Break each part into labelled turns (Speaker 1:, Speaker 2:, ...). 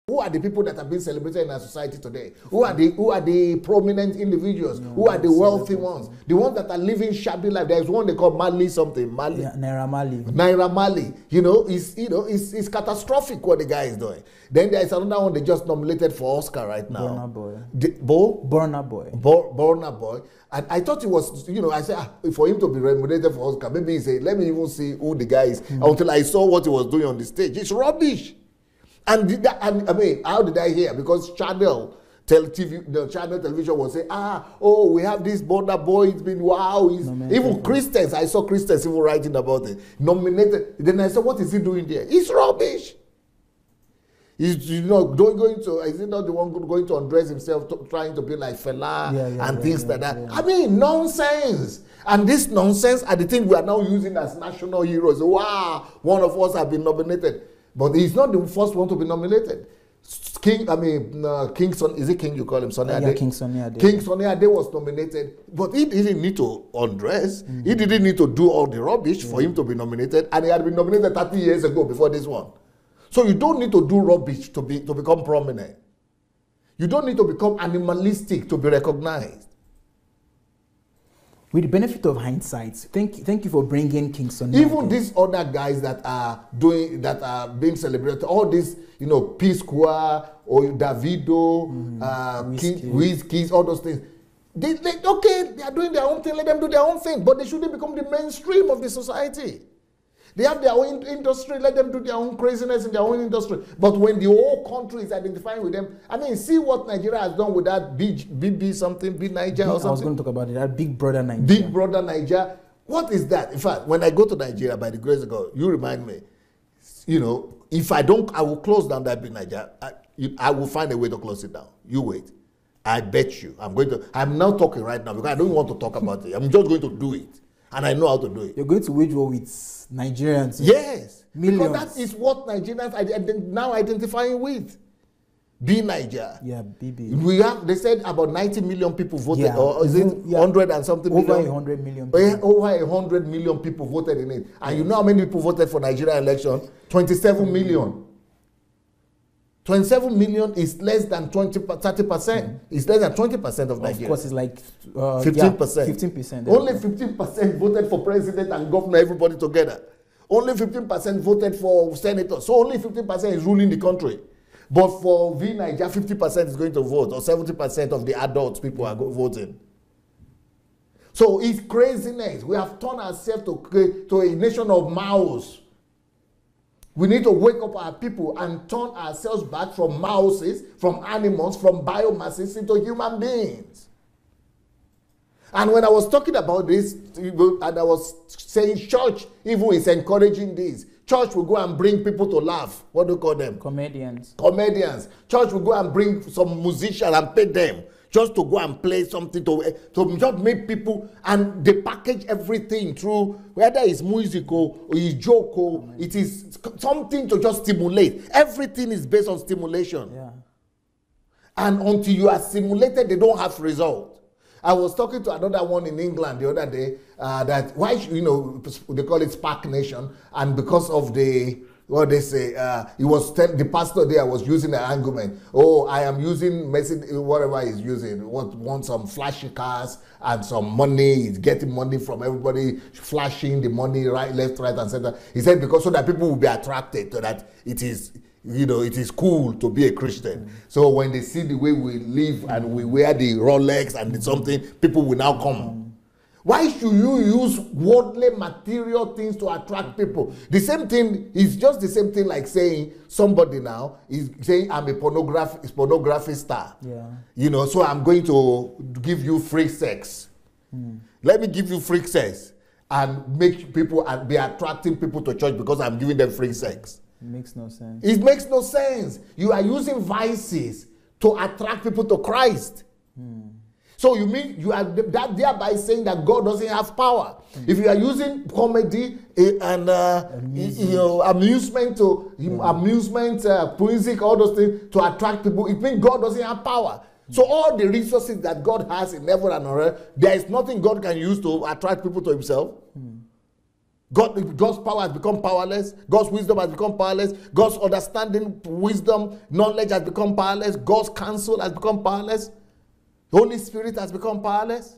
Speaker 1: Who are the people that are being celebrated in our society today? Who are the prominent individuals? Who are the wealthy ones? The ones that are living shabby life. There's one they call Mali something. Mali.
Speaker 2: Yeah, Naira Marley.
Speaker 1: Naira Marley. It's catastrophic what the guy is doing. Then there is another one they just nominated for Oscar right now.
Speaker 2: Burna Boy.
Speaker 1: Burna Boy. And I thought it was, I said, for him to be nominated for Oscar, maybe he said, let me even see who the guy is. Until I saw what he was doing on the stage. It's rubbish. And I mean, how did I hear? Because Channel Television was saying, we have this Burna Boy. It's been wow. Even Christians, I saw Christians even writing about it. Nominated. Then I said, what is he doing there? It's rubbish. Is he not the one going to undress himself, trying to be like Fela and things like that? I mean, nonsense. And this nonsense are the things we are now using as national heroes. Wow, one of us have been nominated. But he's not the first one to be nominated. King Son, is it King you call him? Sonny Ade?
Speaker 2: King Sonny Ade.
Speaker 1: King Sonny Ade was nominated, but he didn't need to undress. He didn't need to do all the rubbish for him to be nominated, and he had been nominated 30 years ago before this one. So you don't need to do rubbish to become prominent. You don't need to become animalistic to be recognized.
Speaker 2: With the benefit of hindsight, thank you for bringing King Sonny.
Speaker 1: Even these other guys that are being celebrated, all these, P Square or Davido, Wizkid, all those things. They are doing their own thing, let them do their own thing, but they shouldn't become the mainstream of the society. They have their own industry, let them do their own craziness in their own industry. But when the whole country is identifying with them, I mean, see what Nigeria has done with that BB something, Big Niger or something. I
Speaker 2: was going to talk about it, that Big Brother Niger.
Speaker 1: Big Brother Niger. What is that? In fact, when I go to Nigeria, by the grace of God, you remind me, if I don't, I will close down that Big Niger. I will find a way to close it down. You wait. I bet you. I'm now talking right now because I don't want to talk about it. I'm just going to do it. And I know how to do it.
Speaker 2: You're going to wage war with Nigerians.
Speaker 1: Yes.
Speaker 2: Millions.
Speaker 1: Because that is what Nigerians are now identifying with. Be Niger.
Speaker 2: Yeah, BB.
Speaker 1: They said about 90 million people voted. Or is it 100 and something
Speaker 2: over
Speaker 1: million?
Speaker 2: 100 million people.
Speaker 1: Over 100 million people voted in it. And you know how many people voted for Nigeria election? 27 million. 27 million is less than 30%. It's less than 20% of Nigeria.
Speaker 2: Of course, it's like
Speaker 1: 15%.
Speaker 2: 15%.
Speaker 1: Only 15% voted for president and governor, everybody together. Only 15% voted for senator. So only 15% is ruling the country. But for Niger, 50% is going to vote, or 70% of the adults people are voting. So it's craziness. We have turned ourselves to a nation of mouths. We need to wake up our people and turn ourselves back from mouses, from animals, from biomasses into human beings. And when I was talking about this, and I was saying church even is encouraging this. Church will go and bring people to laugh. What do you call them?
Speaker 2: Comedians.
Speaker 1: Comedians. Church will go and bring some musicians and pay them just to go and play something to just make people, and they package everything through, whether it's musical or it's joke or it is something to just stimulate. Everything is based on stimulation.
Speaker 2: Yeah.
Speaker 1: And until you are stimulated, they don't have result. I was talking to another one in England the other day that why, they call it Spark Nation, and because of what they say, the pastor there was using an argument. Oh, I am using whatever he's using. Want some flashy cars and some money. He's getting money from everybody, flashing the money left, right, and center. He said because so that people will be attracted to that it is. It is cool to be a Christian. So when they see the way we live and we wear the Rolex and something, people will now come. Why should you use worldly material things to attract people? The same thing is just the same thing like saying somebody now is saying I'm a pornography star.
Speaker 2: Yeah.
Speaker 1: So I'm going to give you free sex. Let me give you free sex and make people and be attracting people to church because I'm giving them free sex.
Speaker 2: It makes no sense.
Speaker 1: It makes no sense. You are using vices to attract people to Christ. So you mean you are that thereby saying that God doesn't have power? If you are using comedy and amusement, music, all those things to attract people, it means God doesn't have power. So all the resources that God has in heaven and on earth, there is nothing God can use to attract people to Himself. God's power has become powerless. God's wisdom has become powerless. God's understanding, wisdom, knowledge has become powerless. God's counsel has become powerless. The Holy Spirit has become powerless.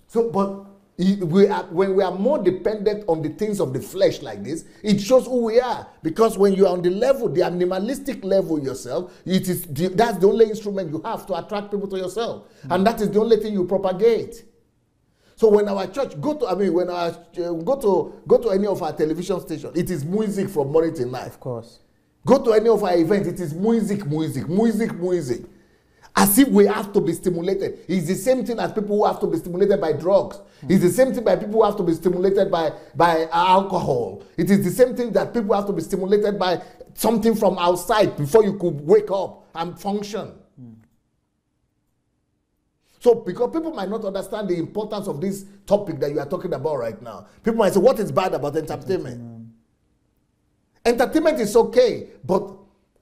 Speaker 1: So, but when we are more dependent on the things of the flesh like this, it shows who we are. Because when you are on the level, the animalistic level yourself, that's the only instrument you have to attract people to yourself. And that is the only thing you propagate. So when our church go to any of our television stations, it is music from morning till night.
Speaker 2: Of course.
Speaker 1: Go to any of our events, it is music. As if we have to be stimulated. It's the same thing as people who have to be stimulated by drugs. It's the same thing by people who have to be stimulated by alcohol. It is the same thing that people have to be stimulated by something from outside before you could wake up and function. So, because people might not understand the importance of this topic that you are talking about right now. People might say, what is bad about entertainment? Entertainment is okay, but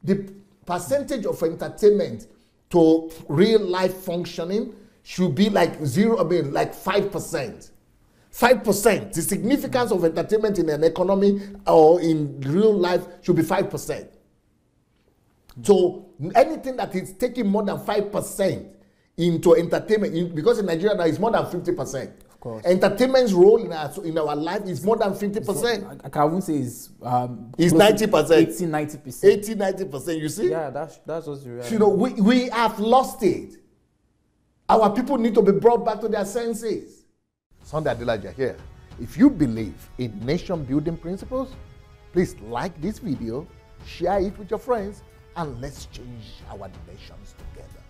Speaker 1: the percentage of entertainment to real life functioning should be like 5%. 5%. The significance of entertainment in an economy or in real life should be 5%. So, anything that is taking more than 5% into entertainment, because in Nigeria now it's more than 50%.
Speaker 2: Of course.
Speaker 1: Entertainment's role in our life is more than 50%.
Speaker 2: I can't even say
Speaker 1: it's 90%.
Speaker 2: 80-90%.
Speaker 1: 80-90%, you see?
Speaker 2: Yeah, that's what's the reality.
Speaker 1: You know, we have lost it. Our people need to be brought back to their senses. Sunday Adelaja here. If you believe in nation building principles, please like this video, share it with your friends, and let's change our nations together.